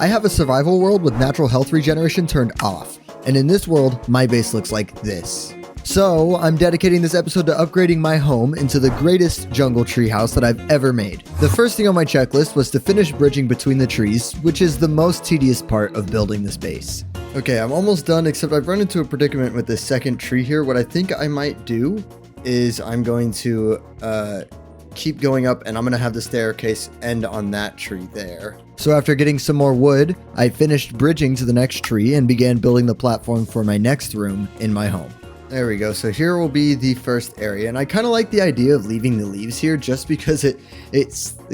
I have a survival world with natural health regeneration turned off. And in this world, my base looks like this. So I'm dedicating this episode to upgrading my home into the greatest jungle treehouse that I've ever made. The first thing on my checklist was to finish bridging between the trees, which is the most tedious part of building this base. Okay, I'm almost done, except I've run into a predicament with this second tree here. What I think I might do is I'm going to keep going up, and I'm going to have the staircase end on that tree there. So after getting some more wood, I finished bridging to the next tree and began building the platform for my next room in my home. There we go. So here will be the first area, and I kind of like the idea of leaving the leaves here just because it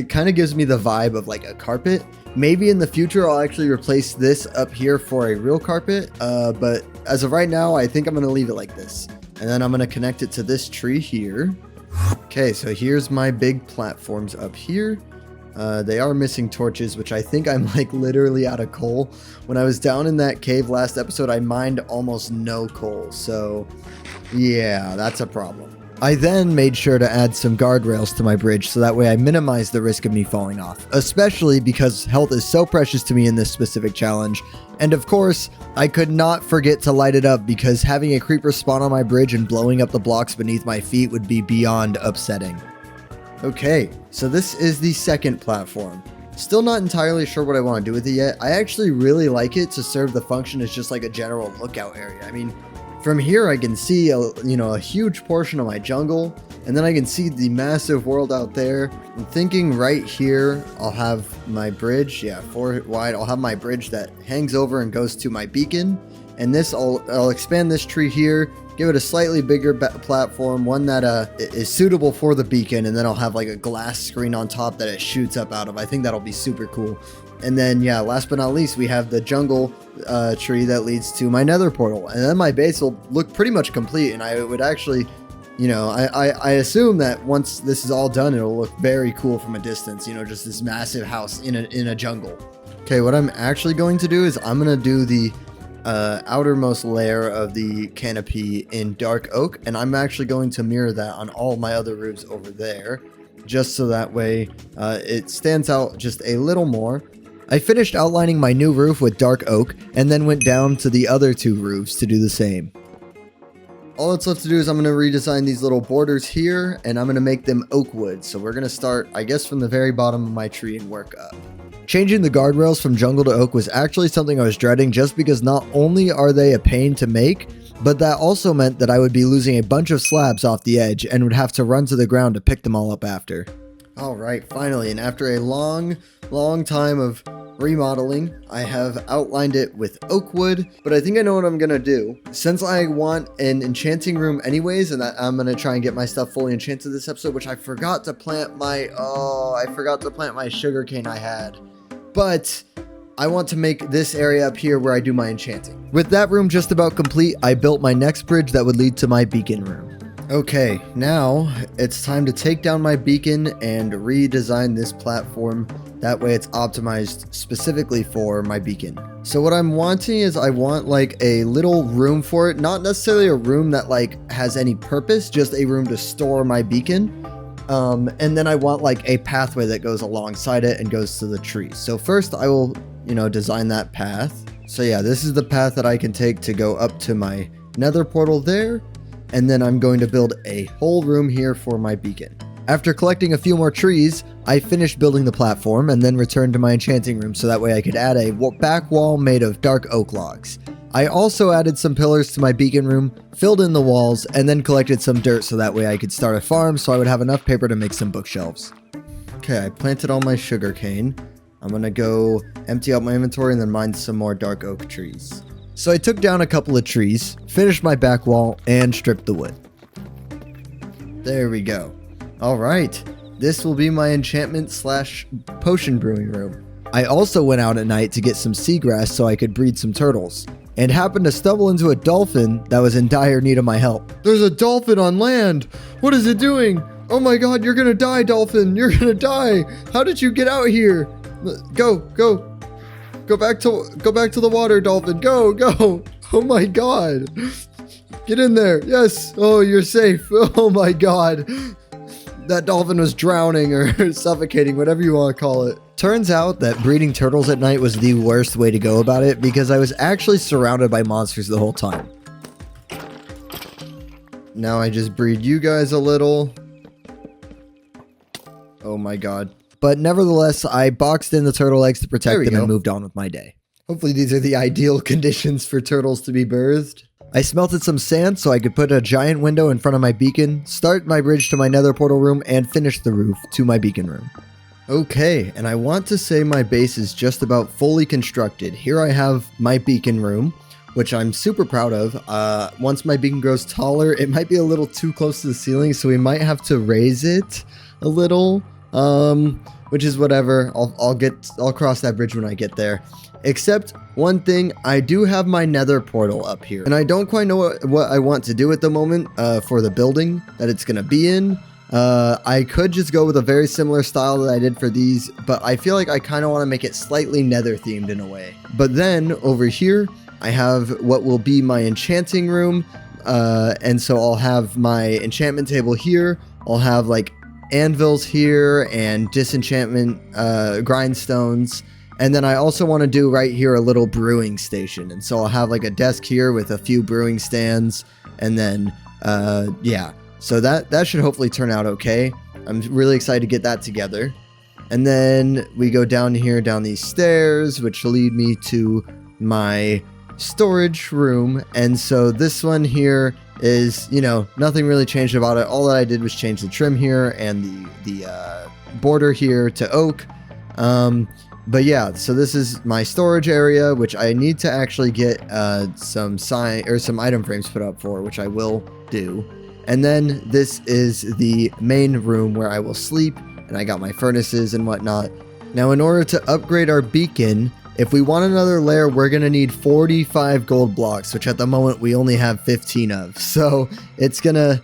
kind of gives me the vibe of like a carpet. Maybe in the future I'll actually replace this up here for a real carpet, but as of right now I think I'm going to leave it like this. And then I'm going to connect it to this tree here. Okay, so here's my big platforms up here. They are missing torches, which I think I'm like literally out of coal. When I was down in that cave last episode, I mined almost no coal. So yeah, that's a problem. I then made sure to add some guardrails to my bridge so that way I minimize the risk of me falling off, especially because health is so precious to me in this specific challenge. And of course, I could not forget to light it up because having a creeper spawn on my bridge and blowing up the blocks beneath my feet would be beyond upsetting. Okay, so this is the second platform. Still not entirely sure what I want to do with it yet. I actually really like it to serve the function as just like a general lookout area. I mean, from here I can see a huge portion of my jungle, and then I can see the massive world out there. I'm thinking right here I'll have my bridge, 4 wide. I'll have my bridge that hangs over and goes to my beacon, and this I'll expand this tree here, give it a slightly bigger platform, one that is suitable for the beacon, and then I'll have like a glass screen on top that it shoots up out of. I think that'll be super cool. And then, last but not least, we have the jungle tree that leads to my nether portal. And then my base will look pretty much complete. And I would actually, I assume that once this is all done, it'll look very cool from a distance. Just this massive house in a jungle. Okay, what I'm actually going to do is I'm going to do the outermost layer of the canopy in dark oak. And I'm actually going to mirror that on all my other roofs over there, just so that way it stands out just a little more. I finished outlining my new roof with dark oak and then went down to the other 2 roofs to do the same. All that's left to do is I'm going to redesign these little borders here, and I'm going to make them oak wood. So we're going to start, I guess, from the very bottom of my tree and work up. Changing the guardrails from jungle to oak was actually something I was dreading just because not only are they a pain to make, but that also meant that I would be losing a bunch of slabs off the edge and would have to run to the ground to pick them all up after. Alright, finally, and after a long time of remodeling, I have outlined it with oak wood, but I think I know what I'm gonna do. Since I want an enchanting room anyways, and I'm gonna try and get my stuff fully enchanted this episode, which I forgot to plant my sugarcane I had. But I want to make this area up here where I do my enchanting. With that room just about complete, I built my next bridge that would lead to my beacon room. Okay, now it's time to take down my beacon and redesign this platform. That way it's optimized specifically for my beacon. So what I'm wanting is I want like a little room for it. Not necessarily a room that like has any purpose, just a room to store my beacon. And then I want like a pathway that goes alongside it and goes to the tree. So first I will, design that path. So this is the path that I can take to go up to my nether portal there. And then I'm going to build a whole room here for my beacon. After collecting a few more trees, I finished building the platform and then returned to my enchanting room so that way I could add a back wall made of dark oak logs. I also added some pillars to my beacon room, filled in the walls, and then collected some dirt so that way I could start a farm so I would have enough paper to make some bookshelves. Okay, I planted all my sugarcane. I'm going to go empty out my inventory and then mine some more dark oak trees. So I took down a couple of trees, finished my back wall, and stripped the wood. There we go. Alright, this will be my enchantment / potion brewing room. I also went out at night to get some seagrass so I could breed some turtles, and happened to stumble into a dolphin that was in dire need of my help. There's a dolphin on land! What is it doing? Oh my god, you're gonna die, dolphin! You're gonna die! How did you get out here? Go! Go back to the water, dolphin. Go. Oh my god. Get in there. Yes. Oh, you're safe. Oh my god. That dolphin was drowning or suffocating, whatever you want to call it. Turns out that breeding turtles at night was the worst way to go about it because I was actually surrounded by monsters the whole time. Now I just breed you guys a little. Oh my god. But nevertheless, I boxed in the turtle eggs to protect them and moved on with my day. Hopefully these are the ideal conditions for turtles to be birthed. I smelted some sand so I could put a giant window in front of my beacon, start my bridge to my nether portal room, and finish the roof to my beacon room. Okay, and I want to say my base is just about fully constructed. Here I have my beacon room, which I'm super proud of. Once my beacon grows taller, it might be a little too close to the ceiling, so we might have to raise it a little, which is whatever. I'll cross that bridge when I get there. Except one thing, I do have my nether portal up here, and I don't quite know what I want to do at the moment for the building that it's gonna be in. I could just go with a very similar style that I did for these, but I feel like I kind of want to make it slightly nether themed in a way. But then over here, I have what will be my enchanting room, and so I'll have my enchantment table here. I'll have like anvils here and disenchantment grindstones. And then I also want to do right here a little brewing station. And so I'll have like a desk here with a few brewing stands. And then, yeah. So that should hopefully turn out okay. I'm really excited to get that together. And then we go down here, down these stairs, which will lead me to my storage room. And so this one here is, you know, nothing really changed about it. All that I did was change the trim here and the border here to oak. But yeah, so this is my storage area, which I need to actually get some item frames put up for, which I will do. And then this is the main room where I will sleep, and I got my furnaces and whatnot. Now, in order to upgrade our beacon, if we want another layer, we're going to need 45 gold blocks, which at the moment we only have 15 of. So it's gonna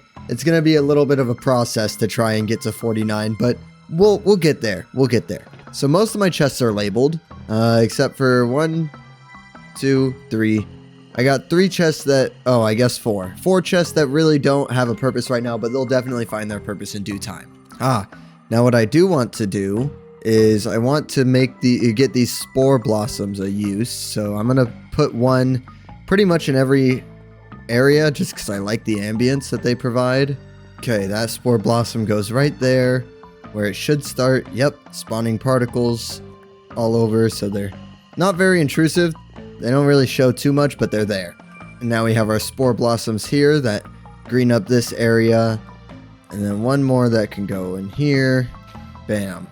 be a little bit of a process to try and get to 49, but we'll get there. We'll get there. So most of my chests are labeled, except for 1, 2, 3. I got 3 chests that, oh, I guess 4. 4 chests that really don't have a purpose right now, but they'll definitely find their purpose in due time. Now what I do want to do is I want to get these spore blossoms a use. So I'm going to put one pretty much in every area just because I like the ambience that they provide. Okay, that spore blossom goes right there where it should start. Yep, spawning particles all over, so they're not very intrusive. They don't really show too much, but they're there. And now we have our spore blossoms here that green up this area, and then one more that can go in here. Bam.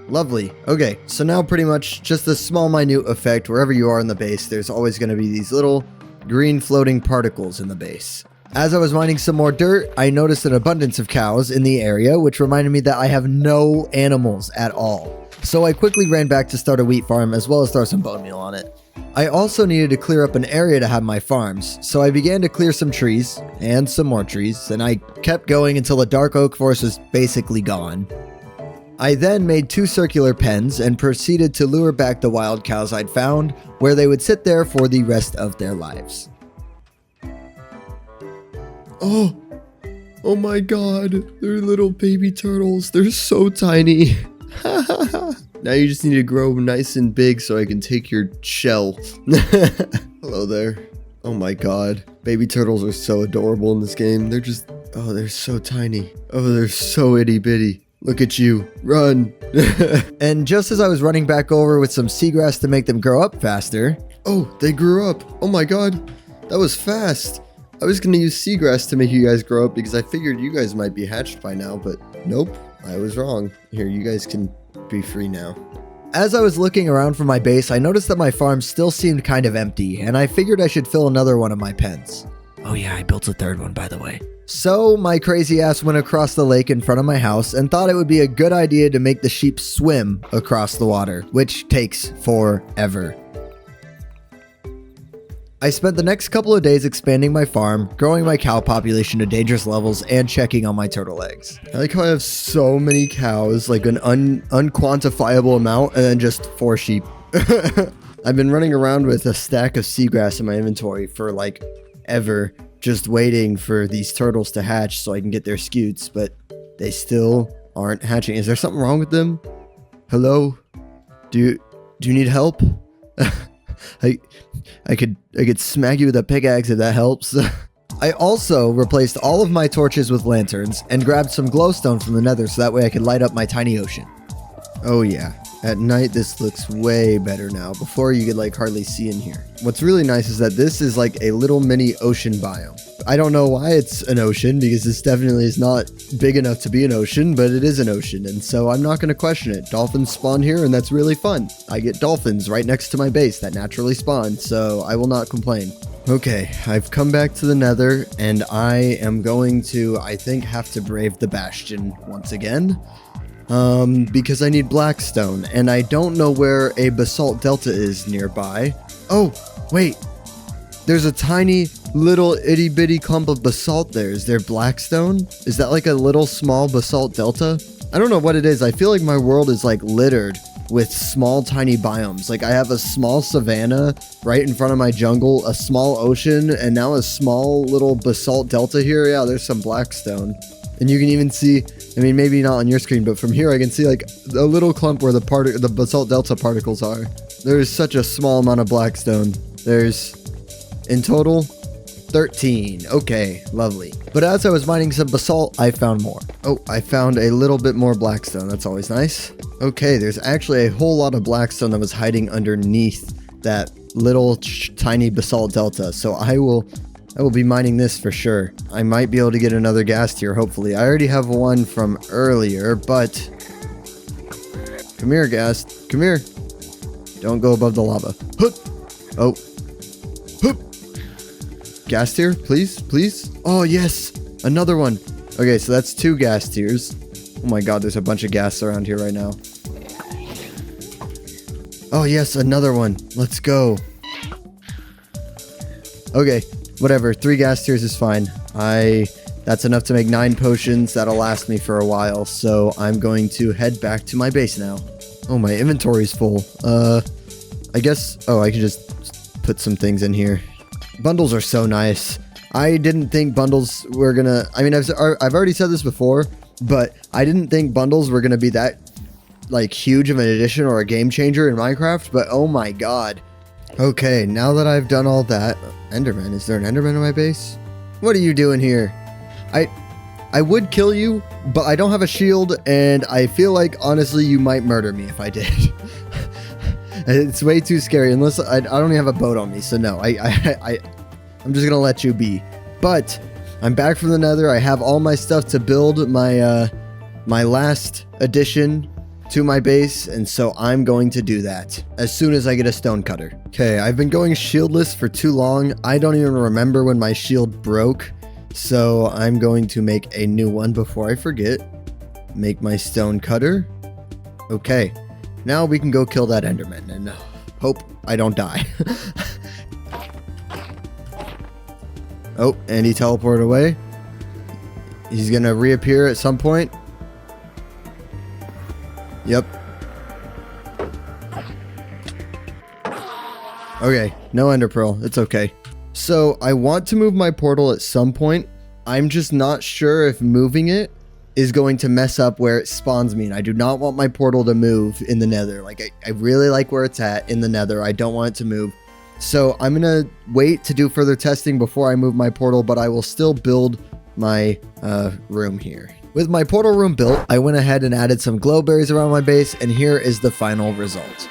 Lovely. Okay, so now pretty much just a small minute effect. Wherever you are in the base, there's always going to be these little green floating particles in the base. As I was mining some more dirt, I noticed an abundance of cows in the area, which reminded me that I have no animals at all. So I quickly ran back to start a wheat farm as well as throw some bone meal on it. I also needed to clear up an area to have my farms, so I began to clear some trees and some more trees, and I kept going until the dark oak forest was basically gone. I then made 2 circular pens and proceeded to lure back the wild cows I'd found, where they would sit there for the rest of their lives. Oh my god, they're little baby turtles. They're so tiny. Now you just need to grow nice and big so I can take your shell. Hello there. Oh my god. Baby turtles are so adorable in this game. They're just, oh, they're so tiny. Oh, they're so itty bitty. Look at you. Run. And just as I was running back over with some seagrass to make them grow up faster. Oh, they grew up. Oh my god. That was fast. I was going to use seagrass to make you guys grow up because I figured you guys might be hatched by now, but nope, I was wrong. Here, you guys can be free now. As I was looking around for my base, I noticed that my farm still seemed kind of empty, and I figured I should fill another one of my pens. Oh yeah, I built a third one, by the way. So my crazy ass went across the lake in front of my house and thought it would be a good idea to make the sheep swim across the water, which takes forever. I spent the next couple of days expanding my farm, growing my cow population to dangerous levels, and checking on my turtle eggs. I like how I have so many cows, like an unquantifiable amount, and then just 4 sheep. I've been running around with a stack of seagrass in my inventory for like ever, just waiting for these turtles to hatch so I can get their scutes, but they still aren't hatching. Is there something wrong with them? Hello? Do you need help? I could smack you with a pickaxe if that helps. I also replaced all of my torches with lanterns and grabbed some glowstone from the nether so that way I could light up my tiny ocean. Oh yeah, at night this looks way better now. Before you could like hardly see in here. What's really nice is that this is like a little mini ocean biome. I don't know why it's an ocean because this definitely is not big enough to be an ocean, but it is an ocean, and so I'm not going to question it. Dolphins spawn here, and that's really fun. I get dolphins right next to my base that naturally spawn, so I will not complain. Okay, I've come back to the nether, and I am going to, I think, have to brave the bastion once again. Because I need blackstone, and I don't know where a basalt delta is nearby. Oh, wait. There's a tiny little itty bitty clump of basalt there. Is there blackstone? Is that like a little small basalt delta? I don't know what it is. I feel like my world is like littered with small tiny biomes. Like I have a small savanna right in front of my jungle, a small ocean, and now a small little basalt delta here. Yeah, there's some blackstone. And you can even see, I mean, maybe not on your screen, but from here I can see like a little clump where the basalt delta particles are. There's such a small amount of blackstone. There's, in total, 13. Okay, lovely. But as I was mining some basalt, I found more. Oh, I found a little bit more blackstone. That's always nice. Okay, there's actually a whole lot of blackstone that was hiding underneath that little tiny basalt delta. So I will be mining this for sure. I might be able to get another gas tier, hopefully. I already have one from earlier, but... Come here, gas. Come here. Don't go above the lava. Hup. Oh. Hup. Gas tier, please, please. Oh, yes. Another one. Okay, so that's 2 gas tiers. Oh my god, there's a bunch of gas around here right now. Oh, yes, another one. Let's go. Okay. Whatever, 3 gas tiers is fine. That's enough to make 9 potions. That'll last me for a while. So I'm going to head back to my base now. Oh, my inventory's full. I guess, oh, I can just put some things in here. Bundles are so nice. I didn't think bundles were gonna, I mean, I've already said this before, but I didn't think bundles were gonna be that like huge of an addition or a game changer in Minecraft, but oh my god. Okay, now that I've done all that... Enderman, is there an Enderman in my base? What are you doing here? I would kill you, but I don't have a shield, and I feel like, honestly, you might murder me if I did. It's way too scary, unless I don't even have a boat on me, so no, I'm just gonna let you be. But, I'm back from the nether, I have all my stuff to build my, my last addition to my base, and so I'm going to do that as soon as I get a stone cutter. Okay, I've been going shieldless for too long. I don't even remember when my shield broke, so I'm going to make a new one before I forget. Make my stone cutter. Okay, now we can go kill that Enderman and hope I don't die. Oh, and he teleported away. He's gonna reappear at some point. Yep. Okay, no ender pearl. It's okay. So, I want to move my portal at some point. I'm just not sure if moving it is going to mess up where it spawns me. And I do not want my portal to move in the nether. Like, I really like where it's at in the nether. I don't want it to move. So, I'm going to wait to do further testing before I move my portal, but I will still build my room here. With my portal room built, I went ahead and added some glowberries around my base, and here is the final result.